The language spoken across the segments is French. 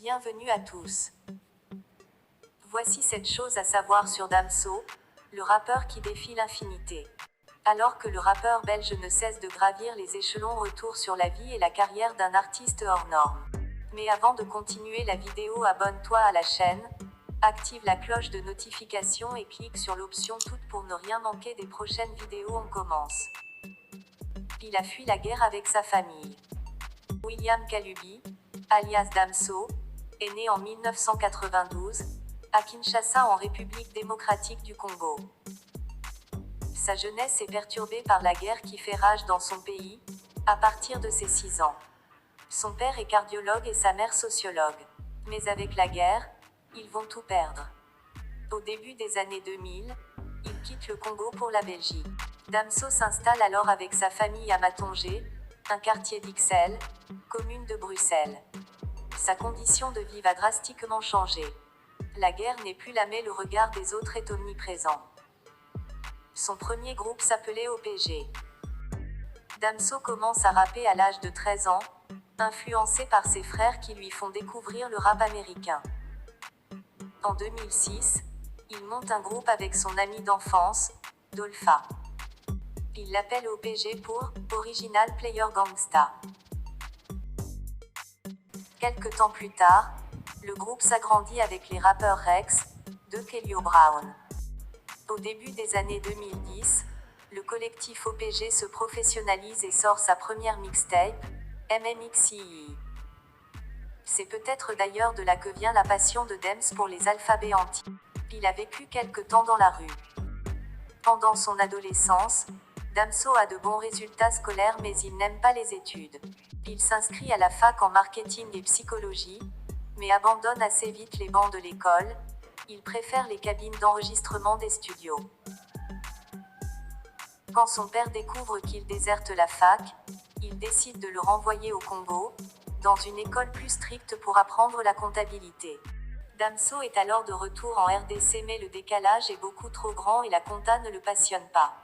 Bienvenue à tous. Voici 7 choses à savoir sur Damso, le rappeur qui défie l'infinité. Alors que le rappeur belge ne cesse de gravir les échelons, retour sur la vie et la carrière d'un artiste hors norme. Mais avant de continuer la vidéo, abonne-toi à la chaîne, active la cloche de notification et clique sur l'option toute pour ne rien manquer des prochaines vidéos. On commence. Il a fui la guerre avec sa famille. William Kalubi, alias Damso, est né en 1992, à Kinshasa en République démocratique du Congo. Sa jeunesse est perturbée par la guerre qui fait rage dans son pays, à partir de ses 6 ans. Son père est cardiologue et sa mère sociologue. Mais avec la guerre, ils vont tout perdre. Au début des années 2000, il quitte le Congo pour la Belgique. Damso s'installe alors avec sa famille à Matonge, un quartier d'Ixelles, commune de Bruxelles. Sa condition de vie va drastiquement changer. La guerre n'est plus là mais le regard des autres est omniprésent. Son premier groupe s'appelait OPG. Damso commence à rapper à l'âge de 13 ans, influencé par ses frères qui lui font découvrir le rap américain. En 2006, il monte un groupe avec son ami d'enfance, Dolpha. Il l'appelle OPG pour Original Player Gangsta. Quelque temps plus tard, le groupe s'agrandit avec les rappeurs Rex, de Kelly Brown. Au début des années 2010, le collectif OPG se professionnalise et sort sa première mixtape, MMXII. C'est peut-être d'ailleurs de là que vient la passion de Dems pour les alphabets entiers. Il a vécu quelque temps dans la rue. Pendant son adolescence, Damso a de bons résultats scolaires mais il n'aime pas les études. Il s'inscrit à la fac en marketing et psychologie, mais abandonne assez vite les bancs de l'école. Il préfère les cabines d'enregistrement des studios. Quand son père découvre qu'il déserte la fac, il décide de le renvoyer au Congo, dans une école plus stricte pour apprendre la comptabilité. Damso est alors de retour en RDC mais le décalage est beaucoup trop grand et la compta ne le passionne pas.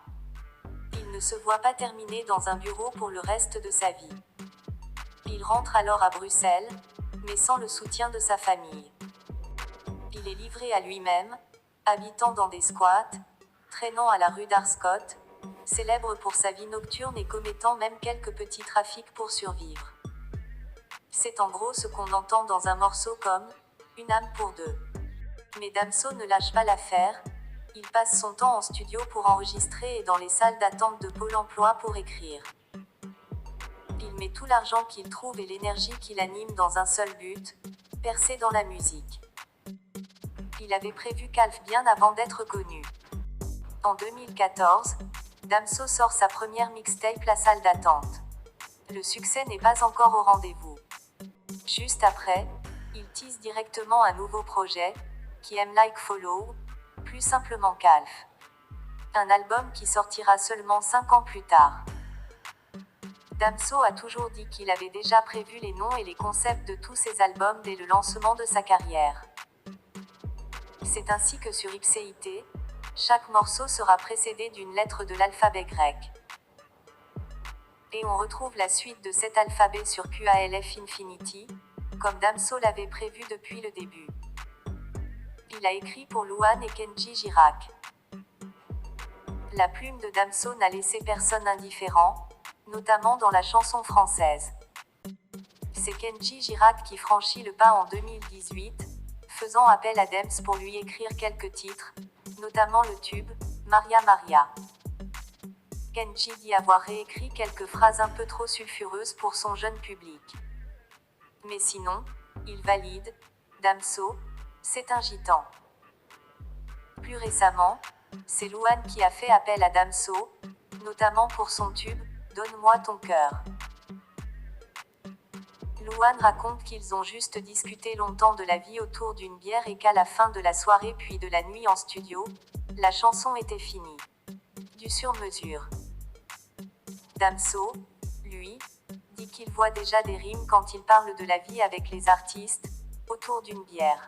Il ne se voit pas terminer dans un bureau pour le reste de sa vie. Il rentre alors à Bruxelles, mais sans le soutien de sa famille. Il est livré à lui-même, habitant dans des squats, traînant à la rue d'Arscott, célèbre pour sa vie nocturne et commettant même quelques petits trafics pour survivre. C'est en gros ce qu'on entend dans un morceau comme « Une âme pour deux ». Mais Damso ne lâche pas l'affaire, il passe son temps en studio pour enregistrer et dans les salles d'attente de Pôle emploi pour écrire. Il met tout l'argent qu'il trouve et l'énergie qui l'anime dans un seul but, percer dans la musique. Il avait prévu Calf bien avant d'être connu. En 2014, Damso sort sa première mixtape La Salle d'attente. Le succès n'est pas encore au rendez-vous. Juste après, il tease directement un nouveau projet, qui aime Like Follow, plus simplement Calf. Un album qui sortira seulement 5 ans plus tard. Damso a toujours dit qu'il avait déjà prévu les noms et les concepts de tous ses albums dès le lancement de sa carrière. C'est ainsi que sur Ipséité, chaque morceau sera précédé d'une lettre de l'alphabet grec. Et on retrouve la suite de cet alphabet sur QALF Infinity, comme Damso l'avait prévu depuis le début. Il a écrit pour Louane et Kenji Girac. La plume de Damso n'a laissé personne indifférent, notamment dans la chanson française. C'est Kenji Girac qui franchit le pas en 2018, faisant appel à Dems pour lui écrire quelques titres, notamment le tube « Maria Maria ». Kenji dit avoir réécrit quelques phrases un peu trop sulfureuses pour son jeune public. Mais sinon, il valide, Damso, c'est un gitan. Plus récemment, c'est Louane qui a fait appel à Damso, notamment pour son tube « Donne-moi ton cœur ». Louane raconte qu'ils ont juste discuté longtemps de la vie autour d'une bière et qu'à la fin de la soirée puis de la nuit en studio, la chanson était finie. Du sur-mesure. Damso, lui, dit qu'il voit déjà des rimes quand il parle de la vie avec les artistes, autour d'une bière.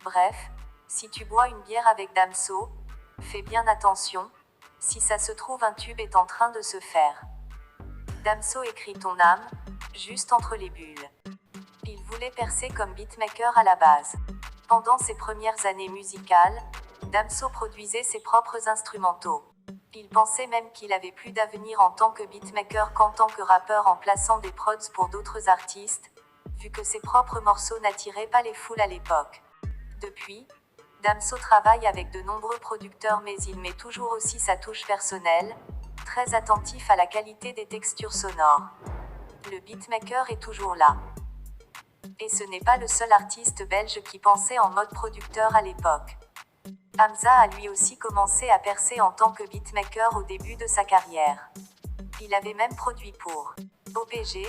Bref, si tu bois une bière avec Damso, fais bien attention, si ça se trouve un tube est en train de se faire. Damso écrit ton âme, juste entre les bulles. Il voulait percer comme beatmaker à la base. Pendant ses premières années musicales, Damso produisait ses propres instrumentaux. Il pensait même qu'il avait plus d'avenir en tant que beatmaker qu'en tant que rappeur en plaçant des prods pour d'autres artistes, vu que ses propres morceaux n'attiraient pas les foules à l'époque. Depuis, Damso travaille avec de nombreux producteurs mais il met toujours aussi sa touche personnelle, très attentif à la qualité des textures sonores. Le beatmaker est toujours là. Et ce n'est pas le seul artiste belge qui pensait en mode producteur à l'époque. Hamza a lui aussi commencé à percer en tant que beatmaker au début de sa carrière. Il avait même produit pour OPG,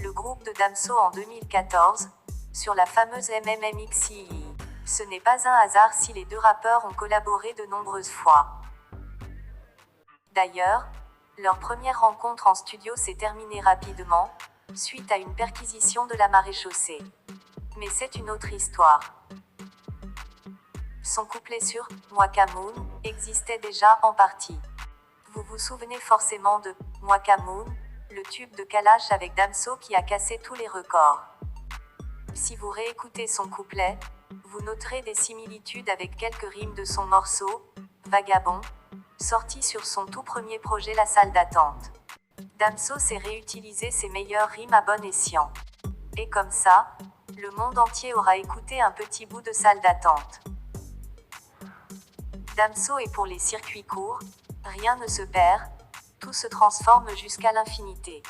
le groupe de Damso en 2014, sur la fameuse MMMXI. Ce n'est pas un hasard si les deux rappeurs ont collaboré de nombreuses fois. D'ailleurs, leur première rencontre en studio s'est terminée rapidement, suite à une perquisition de la maréchaussée. Mais c'est une autre histoire. Son couplet sur « Mwaka Moon » existait déjà en partie. Vous vous souvenez forcément de « Mwaka Moon », le tube de Kalash avec Damso qui a cassé tous les records. Si vous réécoutez son couplet, vous noterez des similitudes avec quelques rimes de son morceau « Vagabond », sorti sur son tout premier projet La Salle d'attente. Damso sait réutiliser ses meilleures rimes à bon escient. Et comme ça, le monde entier aura écouté un petit bout de Salle d'attente. Damso est pour les circuits courts, rien ne se perd, tout se transforme jusqu'à l'infinité.